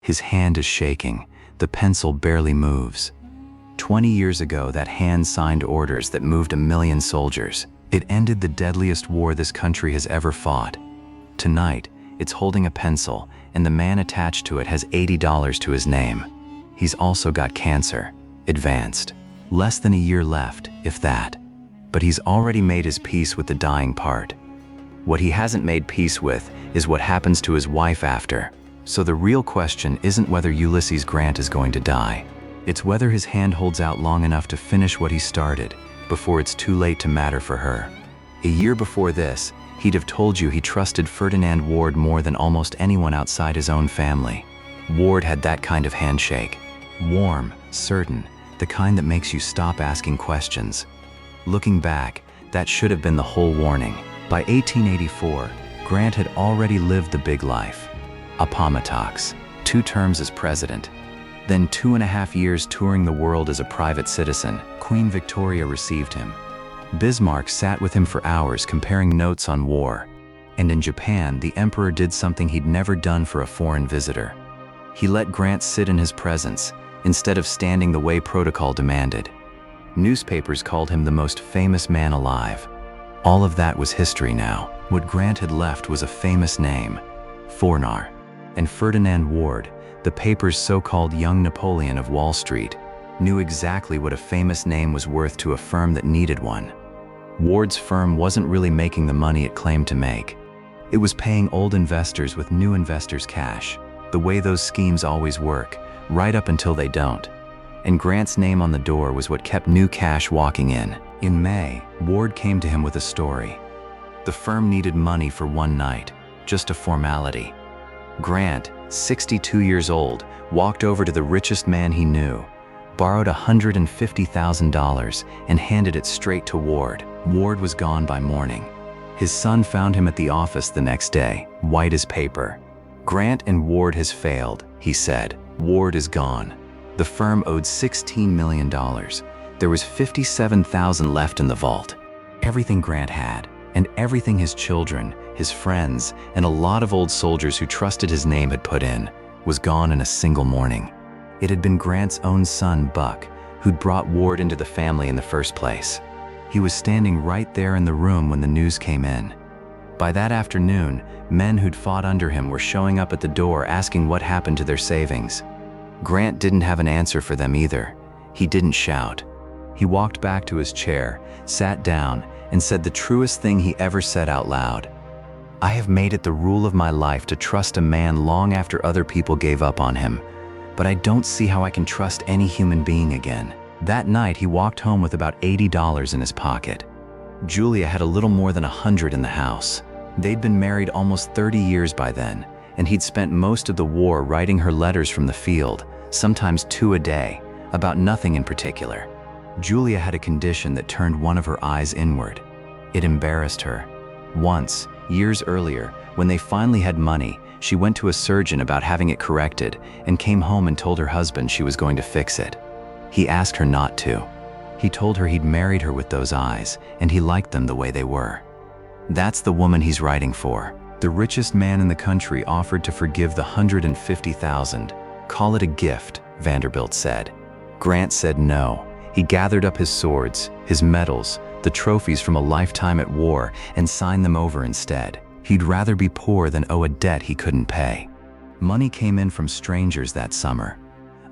His hand is shaking. The pencil barely moves. 20 years ago, that hand signed orders that moved 1 million soldiers. It ended the deadliest war this country has ever fought. Tonight, it's holding a pencil, and the man attached to it has $80 to his name. He's also got cancer, advanced. Less than a year left, if that. But he's already made his peace with the dying part. What he hasn't made peace with is what happens to his wife after. So the real question isn't whether Ulysses Grant is going to die. It's whether his hand holds out long enough to finish what he started before it's too late to matter for her. A year before this, he'd have told you he trusted Ferdinand Ward more than almost anyone outside his own family. Ward had that kind of handshake. Warm, certain, the kind that makes you stop asking questions. Looking back, that should have been the whole warning. By 1884, Grant had already lived the big life. Appomattox, 2 terms as president. Then 2.5 years touring the world as a private citizen. Queen Victoria received him. Bismarck sat with him for hours comparing notes on war. And in Japan, the emperor did something he'd never done for a foreign visitor. He let Grant sit in his presence, instead of standing the way protocol demanded. Newspapers called him the most famous man alive. All of that was history now. What Grant had left was a famous name, Fornar. And Ferdinand Ward, the paper's so-called young Napoleon of Wall Street, knew exactly what a famous name was worth to a firm that needed one. Ward's firm wasn't really making the money it claimed to make. It was paying old investors with new investors' cash, the way those schemes always work, right up until they don't. And Grant's name on the door was what kept new cash walking in. In May, Ward came to him with a story. The firm needed money for one night, just a formality. Grant, 62 years old, walked over to the richest man he knew, borrowed $150,000 and handed it straight to Ward. Ward was gone by morning. His son found him at the office the next day, white as paper. "Grant and Ward has failed," he said. "Ward is gone." The firm owed $16 million. There was $57,000 left in the vault. Everything Grant had, and everything his children, his friends, and a lot of old soldiers who trusted his name had put in, was gone in a single morning. It had been Grant's own son, Buck, who'd brought Ward into the family in the first place. He was standing right there in the room when the news came in. By that afternoon, men who'd fought under him were showing up at the door asking what happened to their savings. Grant didn't have an answer for them either. He didn't shout. He walked back to his chair, sat down, and said the truest thing he ever said out loud. "I have made it the rule of my life to trust a man long after other people gave up on him, but I don't see how I can trust any human being again." That night, he walked home with about $80 in his pocket. Julia had a little more than 100 in the house. They'd been married almost 30 years by then, and he'd spent most of the war writing her letters from the field, sometimes 2 a day, about nothing in particular. Julia had a condition that turned one of her eyes inward. It embarrassed her. Once, years earlier, when they finally had money, she went to a surgeon about having it corrected and came home and told her husband she was going to fix it. He asked her not to. He told her he'd married her with those eyes, and he liked them the way they were. That's the woman he's writing for. The richest man in the country offered to forgive the $150,000. "Call it a gift," Vanderbilt said. Grant said no. He gathered up his swords, his medals, the trophies from a lifetime at war, and signed them over instead. He'd rather be poor than owe a debt he couldn't pay. Money came in from strangers that summer.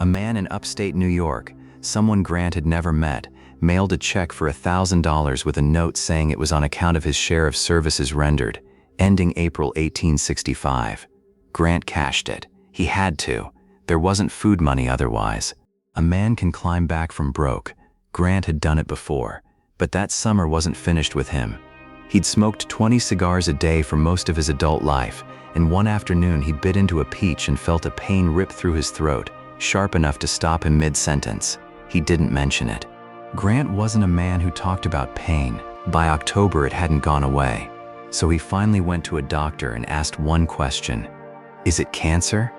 A man in upstate New York, someone Grant had never met, mailed a check for $1,000 with a note saying it was on account of his share of services rendered, ending April 1865. Grant cashed it. He had to. There wasn't food money otherwise. A man can climb back from broke. Grant had done it before, but that summer wasn't finished with him. He'd smoked 20 cigars a day for most of his adult life, and one afternoon he bit into a peach and felt a pain rip through his throat, sharp enough to stop him mid-sentence. He didn't mention it. Grant wasn't a man who talked about pain. By October, it hadn't gone away. So he finally went to a doctor and asked one question. "Is it cancer?"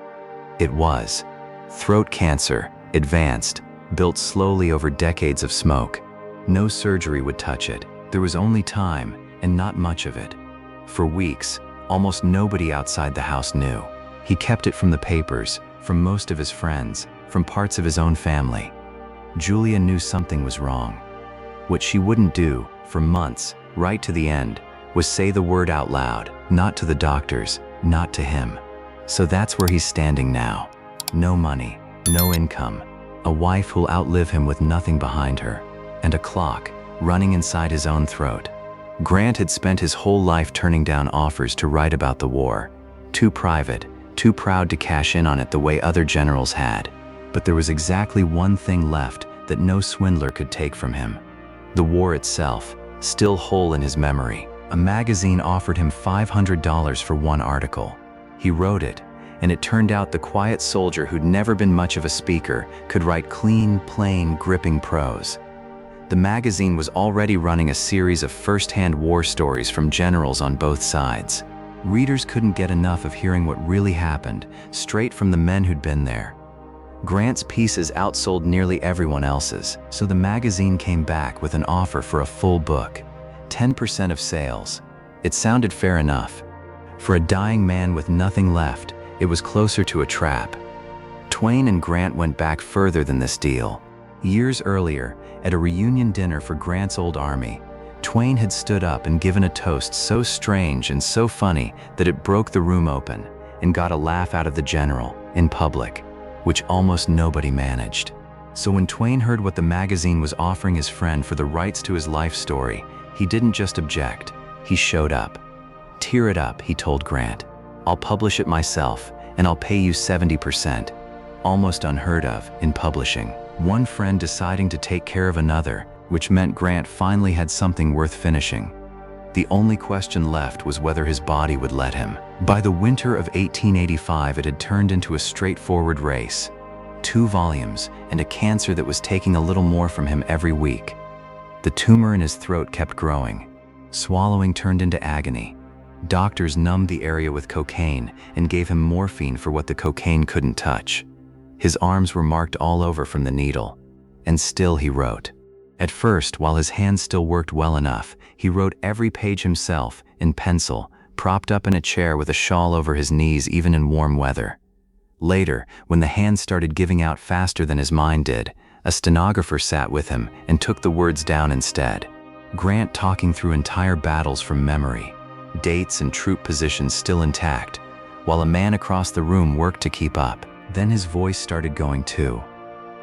It was. Throat cancer, advanced, built slowly over decades of smoke. No surgery would touch it. There was only time, and not much of it. For weeks, almost nobody outside the house knew. He kept it from the papers, from most of his friends, from parts of his own family. Julia knew something was wrong. What she wouldn't do, for months, right to the end, was say the word out loud, not to the doctors, not to him. So that's where he's standing now. No money, no income, a wife who'll outlive him with nothing behind her, and a clock running inside his own throat. Grant had spent his whole life turning down offers to write about the war. Too private, too proud to cash in on it the way other generals had. But there was exactly one thing left that no swindler could take from him. The war itself, still whole in his memory. A magazine offered him $500 for one article. He wrote it, and it turned out the quiet soldier who'd never been much of a speaker could write clean, plain, gripping prose. The magazine was already running a series of first-hand war stories from generals on both sides. Readers couldn't get enough of hearing what really happened, straight from the men who'd been there. Grant's pieces outsold nearly everyone else's, so the magazine came back with an offer for a full book. 10% of sales. It sounded fair enough. For a dying man with nothing left, it was closer to a trap. Twain and Grant went back further than this deal. Years earlier, at a reunion dinner for Grant's old army, Twain had stood up and given a toast so strange and so funny that it broke the room open and got a laugh out of the general, in public, which almost nobody managed. So when Twain heard what the magazine was offering his friend for the rights to his life story, he didn't just object, he showed up. "Tear it up," he told Grant. "I'll publish it myself, and I'll pay you 70%. Almost unheard of in publishing. One friend deciding to take care of another, which meant Grant finally had something worth finishing. The only question left was whether his body would let him. By the winter of 1885, it had turned into a straightforward race. 2 volumes, and a cancer that was taking a little more from him every week. The tumor in his throat kept growing. Swallowing turned into agony. Doctors numbed the area with cocaine and gave him morphine for what the cocaine couldn't touch. His arms were marked all over from the needle. And still he wrote. At first, while his hands still worked well enough, he wrote every page himself, in pencil, propped up in a chair with a shawl over his knees even in warm weather. Later, when the hands started giving out faster than his mind did, a stenographer sat with him and took the words down instead. Grant talking through entire battles from memory, dates and troop positions still intact, while a man across the room worked to keep up. Then his voice started going too.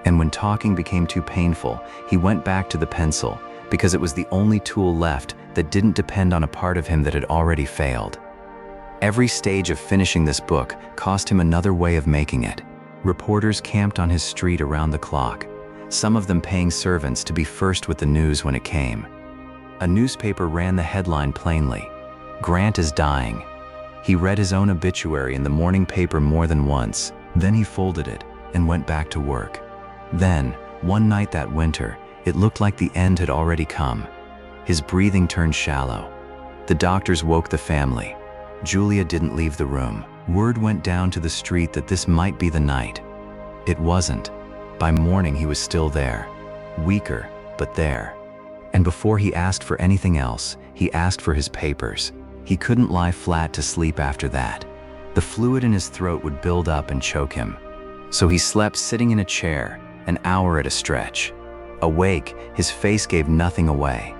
And when talking became too painful, he went back to the pencil, because it was the only tool left that didn't depend on a part of him that had already failed. Every stage of finishing this book cost him another way of making it. Reporters camped on his street around the clock, some of them paying servants to be first with the news when it came. A newspaper ran the headline plainly, "Grant is dying." He read his own obituary in the morning paper more than once. Then he folded it and went back to work. Then, one night that winter, it looked like the end had already come. His breathing turned shallow. The doctors woke the family. Julia didn't leave the room. Word went down to the street that this might be the night. It wasn't. By morning he was still there. Weaker, but there. And before he asked for anything else, he asked for his papers. He couldn't lie flat to sleep after that. The fluid in his throat would build up and choke him. So he slept sitting in a chair, an hour at a stretch. Awake, his face gave nothing away.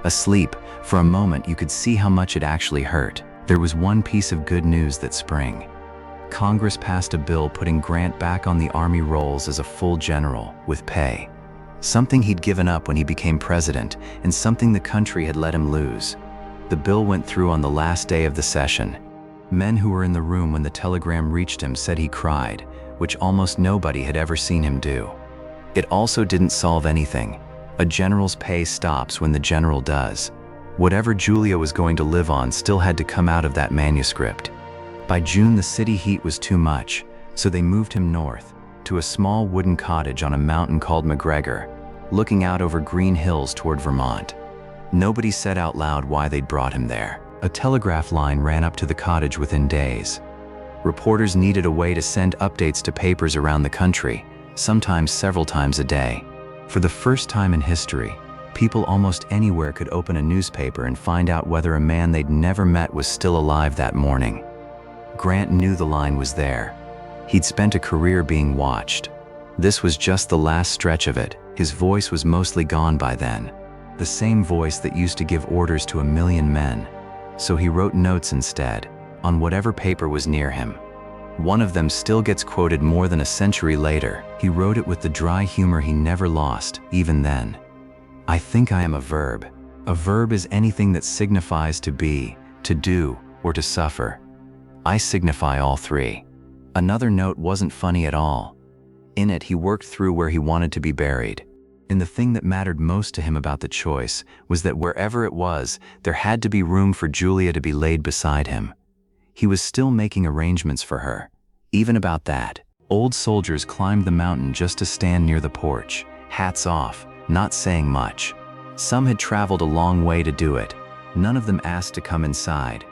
Asleep, for a moment you could see how much it actually hurt. There was one piece of good news that spring. Congress passed a bill putting Grant back on the Army rolls as a full general, with pay. Something he'd given up when he became president, and something the country had let him lose. The bill went through on the last day of the session. Men who were in the room when the telegram reached him said he cried, which almost nobody had ever seen him do. It also didn't solve anything. A general's pay stops when the general does. Whatever Julia was going to live on still had to come out of that manuscript. By June, the city heat was too much, so they moved him north, to a small wooden cottage on a mountain called McGregor, looking out over green hills toward Vermont. Nobody said out loud why they'd brought him there. A telegraph line ran up to the cottage within days. Reporters needed a way to send updates to papers around the country, sometimes several times a day. For the first time in history, people almost anywhere could open a newspaper and find out whether a man they'd never met was still alive that morning. Grant knew the line was there. He'd spent a career being watched. This was just the last stretch of it. His voice was mostly gone by then. The same voice that used to give orders to 1,000,000 men. So he wrote notes instead, on whatever paper was near him. One of them still gets quoted more than a century later. He wrote it with the dry humor he never lost, even then. "I think I am a verb. A verb is anything that signifies to be, to do, or to suffer. I signify all three." Another note wasn't funny at all. In it, he worked through where he wanted to be buried. And the thing that mattered most to him about the choice was that wherever it was, there had to be room for Julia to be laid beside him. He was still making arrangements for her. Even about that, old soldiers climbed the mountain just to stand near the porch, hats off, not saying much. Some had traveled a long way to do it. None of them asked to come inside.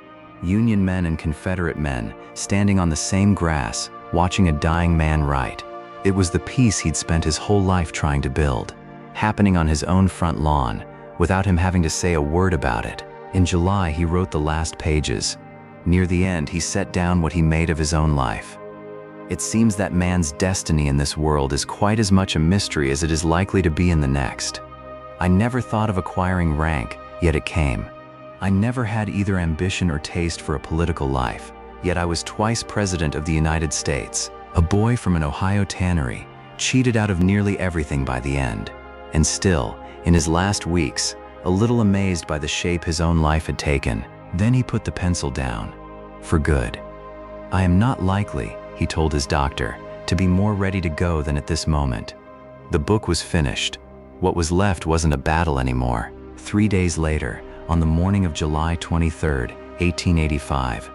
Union men and Confederate men, standing on the same grass, watching a dying man write. It was the peace he'd spent his whole life trying to build, happening on his own front lawn, without him having to say a word about it. In July, he wrote the last pages. Near the end, he set down what he made of his own life. "It seems that man's destiny in this world is quite as much a mystery as it is likely to be in the next. I never thought of acquiring rank, yet it came. I never had either ambition or taste for a political life, yet I was twice president of the United States, a boy from an Ohio tannery, cheated out of nearly everything by the end, and still, in his last weeks, a little amazed by the shape his own life had taken." Then he put the pencil down. For good. "I am not likely," he told his doctor, "to be more ready to go than at this moment." The book was finished. What was left wasn't a battle anymore. 3 days later, on the morning of July 23, 1885,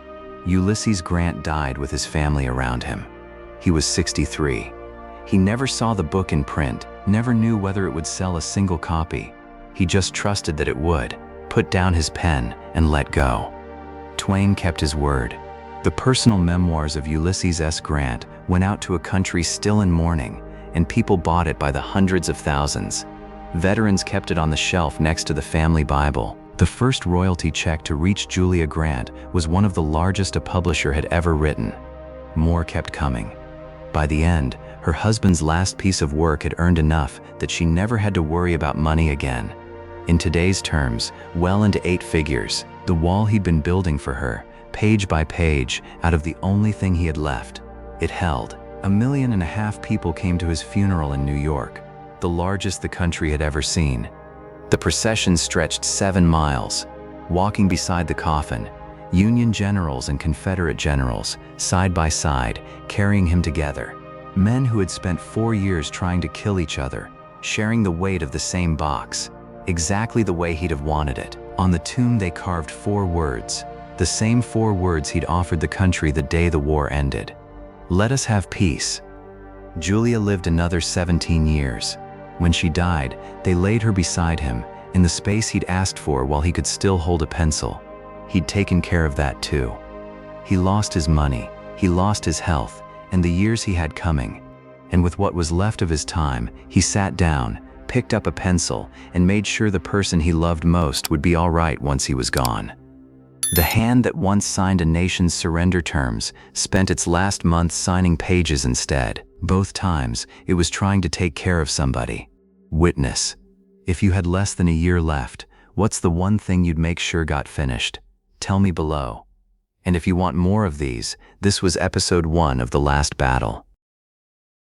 Ulysses Grant died with his family around him. He was 63. He never saw the book in print, never knew whether it would sell a single copy. He just trusted that it would, put down his pen, and let go. Twain kept his word. The Personal Memoirs of Ulysses S. Grant went out to a country still in mourning, and people bought it by the hundreds of thousands. Veterans kept it on the shelf next to the family Bible. The first royalty check to reach Julia Grant was one of the largest a publisher had ever written. More kept coming. By the end, her husband's last piece of work had earned enough that she never had to worry about money again. In today's terms, well into 8 figures, the wall he'd been building for her, page by page, out of the only thing he had left. It held. 1.5 million people came to his funeral in New York, the largest the country had ever seen. The procession stretched 7 miles. Walking beside the coffin, Union generals and Confederate generals, side by side, carrying him together. Men who had spent 4 years trying to kill each other, sharing the weight of the same box, exactly the way he'd have wanted it. On the tomb they carved 4 words, the same 4 words he'd offered the country the day the war ended. "Let us have peace." Julia lived another 17 years. When she died, they laid her beside him, in the space he'd asked for while he could still hold a pencil. He'd taken care of that too. He lost his money, he lost his health, and the years he had coming. And with what was left of his time, he sat down, picked up a pencil, and made sure the person he loved most would be all right once he was gone. The hand that once signed a nation's surrender terms spent its last month signing pages instead. Both times, it was trying to take care of somebody. Witness. If you had less than a year left, what's the one thing you'd make sure got finished? Tell me below. And if you want more of these, this was episode 1 of The Last Battle.